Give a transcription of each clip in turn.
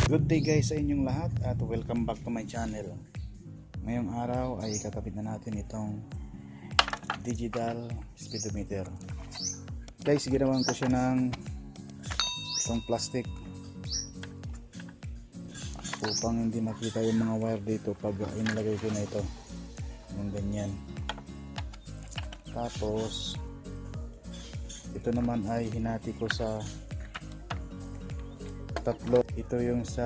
Good day guys sa inyong lahat at welcome back to my channel. Ngayong araw ay kakabit na natin itong digital speedometer. Guys, ginawan ko siya ng itong plastic upang hindi makita yung mga wire dito pag inilagay ko na ito. Yung ganyan. Tapos ito naman ay hinati ko sa tatlo. Ito yung sa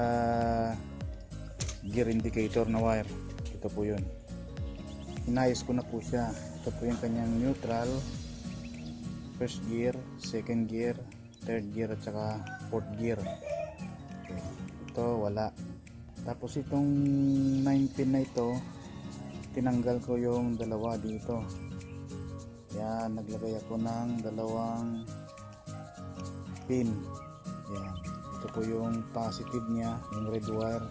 gear indicator na wire. Ito po yun. Inayos ko na po siya. Ito po yung kanyang neutral, first gear, second gear, third gear at saka fourth gear. Okay. Ito wala. Tapos itong 9 pin na ito, tinanggal ko yung dalawa dito. Kaya naglagay ako ng dalawang pin. Yan. Ito po yung positive niya, yung red wire.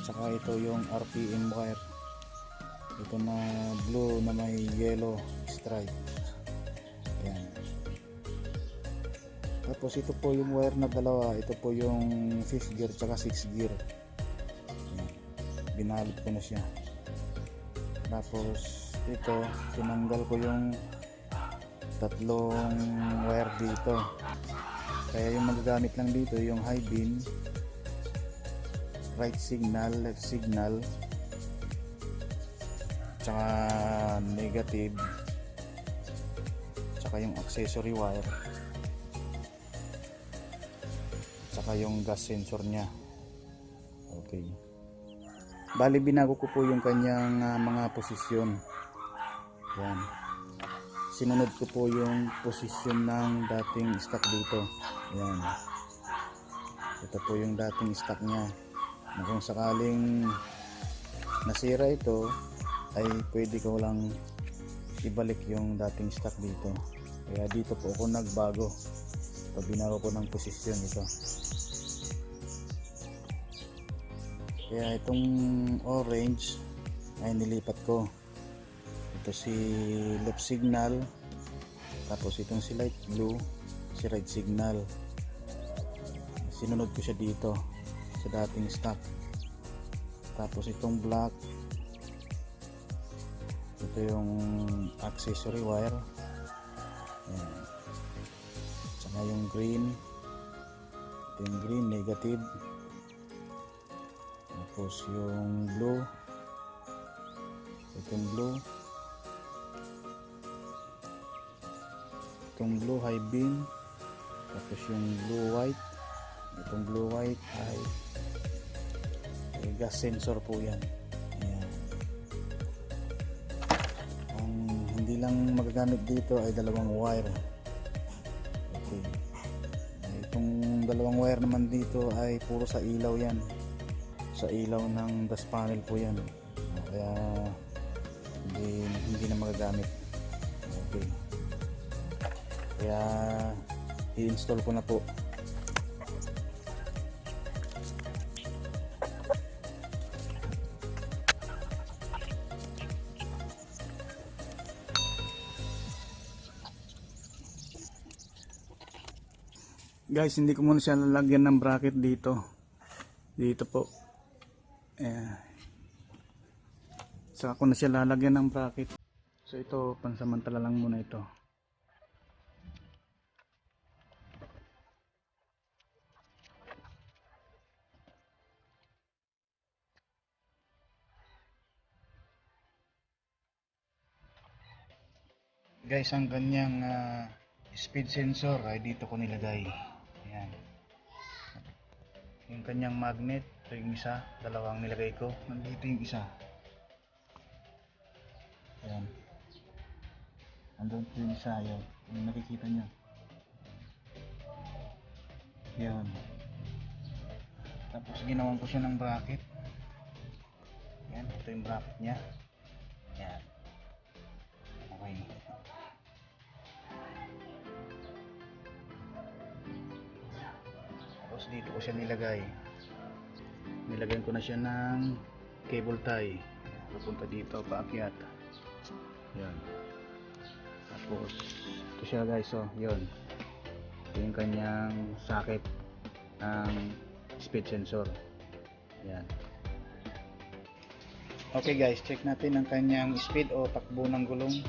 Saka ito yung RPM wire. Ito na blue na may yellow stripe. Yan. Tapos ito po yung wire na dalawa. Ito po yung 5th gear saka 6th gear. Yan. Binalot ko na siya. Tapos ito, tinanggal ko yung tatlong wire dito. Kaya yung magagamit lang dito yung high beam, right signal, left signal, tsaka negative, tsaka yung accessory wire, tsaka yung gas sensor nya. Okay, bali binago ko po yung kanyang mga posisyon. Yan, sinunod ko po yung posisyon ng dating stock dito. Yan, ito po yung dating stock nya. Kung sakaling nasira ito ay pwede ko lang ibalik yung dating stock dito. Kaya dito po ako nagbago. Ito, binago ko ng posisyon ito. Kaya itong orange ay nilipat ko. Ito si left signal, tapos itong si light blue, si right signal. Sinunod ko siya dito sa dating stock. Tapos itong black, ito yung accessory wire. Ayan. Saka yung green, ito yung green negative. Tapos yung blue, itong blue, itong blue high beam. Tapos yung blue white, itong blue white ay gas sensor po yan. Ayan. Ang hindi lang magagamit dito ay dalawang wire. Okay. Itong dalawang wire naman dito ay puro sa ilaw yan, sa ilaw ng dash panel po yan. Kaya hindi na magagamit. Okay, kaya i-install ko na po. Guys, hindi ko muna siya lalagyan ng bracket dito. Dito po. Saka ko na siya lalagyan ng bracket. So ito, pansamantala lang muna ito. Guys, ang kanyang speed sensor ay dito ko nilagay. Ayan. Yung kanyang magnet, ito yung isa, dalawang nilagay ko. Nandito yung isa. Ayan. Andun po yung isa, yun. Yung nakikita nyo. Yan. Tapos ginawan ko siya ng bracket. Ayan, ito yung bracket nya. Ayan. Okay. Tapos dito ko siya nilagay. Nilagyan ko na siya ng cable tie. Pupunta dito, paakyat. Yan. Tapos ito siya guys, oh, yun. Ito yung kanyang socket ng speed sensor. Yan. Okay guys, check natin ang kanyang speed o takbo ng gulong.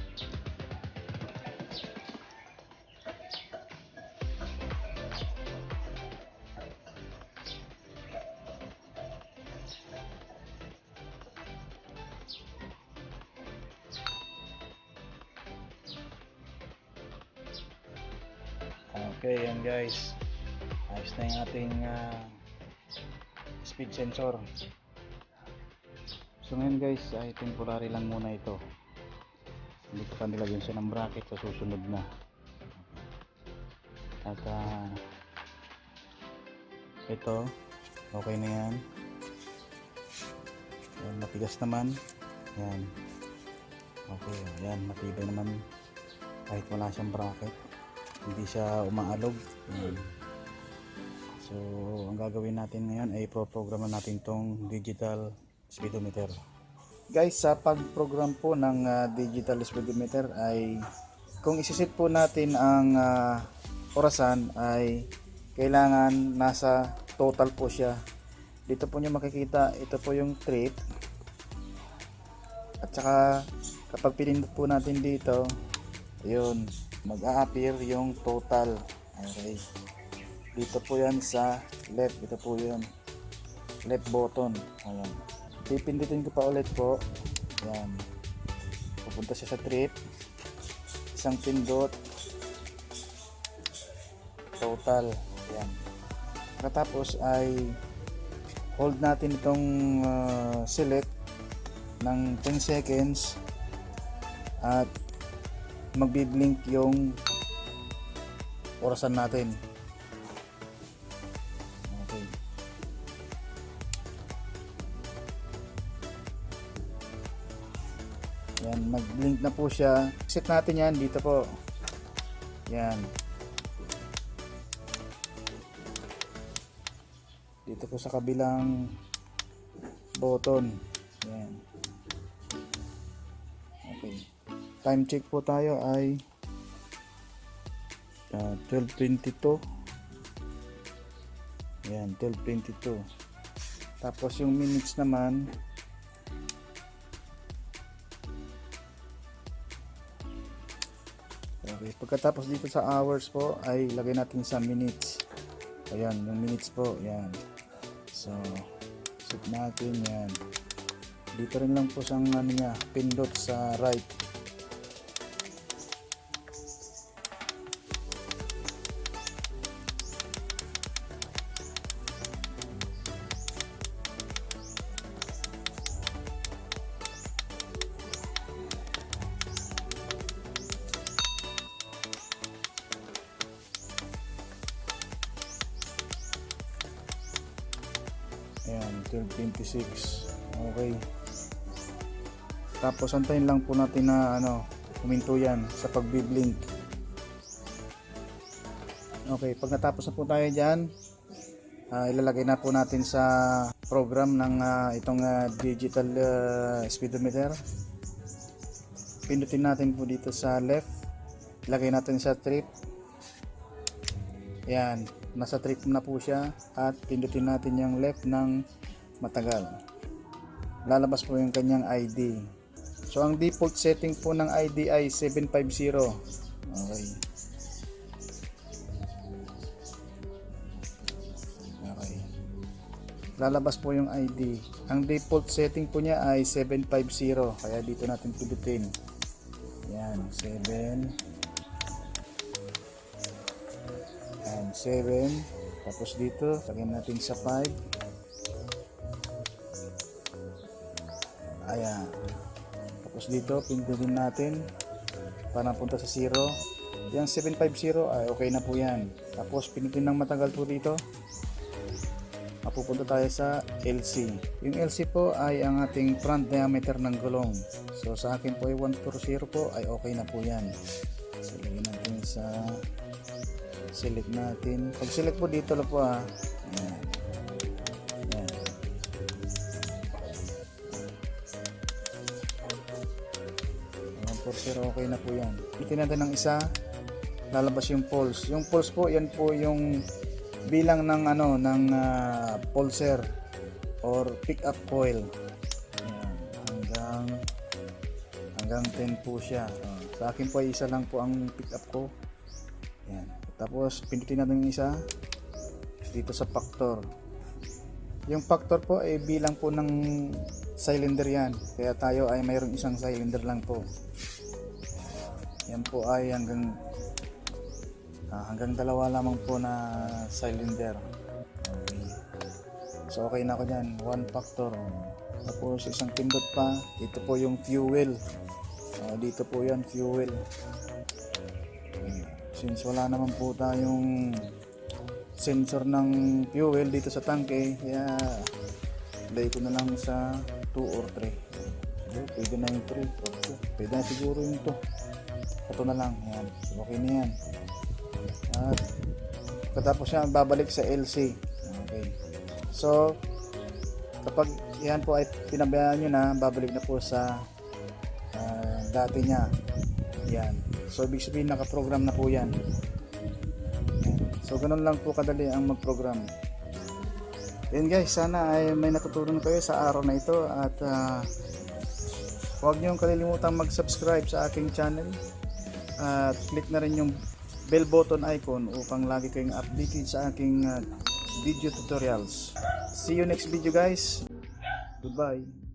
Okay, yan guys. Ayos na yung ating speed sensor. So ngayon guys, ay temporary lang muna ito. Hindi ko pa nilagyan siya ng bracket sa susunod na. At ito, okay na yan. Yan, matigas naman. Yan. Okay, yan, matibay naman. Kahit wala siyang bracket. Hindi siya umaalog. So ang gagawin natin ngayon ay pro-program natin tong digital speedometer. Guys, sa pag-program po ng digital speedometer ay kung isisit po natin ang orasan ay kailangan nasa total po siya. Dito po nyo makikita, ito po yung trip. At saka kapag pinindot po natin dito, ayun, mag-a-appear yung total. Okay, dito po yan sa left, ito po yun, left button. Ayan, pipindutin ko pa ulit po. Ayan, pupunta siya sa trip, isang pindot, total. Ayan, pagkatapos ay hold natin itong select ng 10 seconds at magbi-blink yung orasan natin. Okay. Yan, mag-blink na po siya. Set natin yan dito po. Yan. Dito po sa kabilang button. Yan. Okay. Time check po tayo ay 12:22. Ayan, 12:22. Tapos yung minutes naman okay, pagkatapos dito sa hours po ay lagay natin sa minutes. Ayan, yung minutes po. Ayan. So, set natin yan. Dito rin lang po sa niya, pindot sa right. Ayan, 12:26. Okay. Tapos antayin lang po natin na huminto yan sa pagbi-blink. Okay, pag natapos na po tayo dyan, ilalagay na po natin sa program ng itong digital speedometer. Pindutin natin po dito sa left, ilagay natin sa trip. Yan, nasa trip na po siya at pindutin natin yung left ng matagal. Lalabas po yung kanyang ID. So ang default setting po ng ID ay 750. Okay. Okay. Lalabas po yung ID. Ang default setting po niya ay 750. Kaya dito natin pindutin. Yan, 7. And 7. Tapos dito, lagyan natin sa 5. Ayan. Tapos dito, pindutin natin para punta sa 0. Yung 750 ay okay na po yan. Tapos pindutin ng matagal po dito. Mapupunta tayo sa LC. Yung LC po ay ang ating front diameter ng gulong. So sa akin po ay 140 po ay okay na po yan. So lagyan natin sa select natin. Pag select po dito lang po Ayan. Ayan. Okay na po yan. Itin natin ng isa, lalabas yung pulse. Yung pulse po, yan po yung bilang ng pulser or pick up coil. Ayan, hanggang 10 po siya. Sa akin po ay isa lang po ang pick up ko. Ayan. Tapos pindutin natin yung isa dito sa factor. Yung factor po ay bilang po ng cylinder yan. Kaya tayo ay mayroong isang cylinder lang po. Yan po ay hanggang dalawa lamang po na cylinder. Okay. So okay na ako dyan. One factor. Tapos isang pindot pa. Dito po yung fuel. Dito po yan, fuel. Okay. Since wala naman po tayong sensor ng fuel dito sa tangke, kaya lay ko na lang sa 2 or 3. Pwede na yung 3 or 2. Pwede na siguro yung 2. Ito na lang. Yan. Okay na yan. At katapos yan, babalik sa LC. Okay. So, kapag yan po ay pinabayaan nyo na, babalik na po sa dati niya. Yan. So, ibig sabihin nakaprogram na po yan. Yan. So, ganun lang po kadali ang mag-program. Yan guys, sana ay may natutunan kayo sa araw na ito. At huwag nyo kalilimutan mag-subscribe sa aking channel. At click na rin yung bell button icon upang lagi kayong updated sa aking video tutorials. See you next video guys. Goodbye.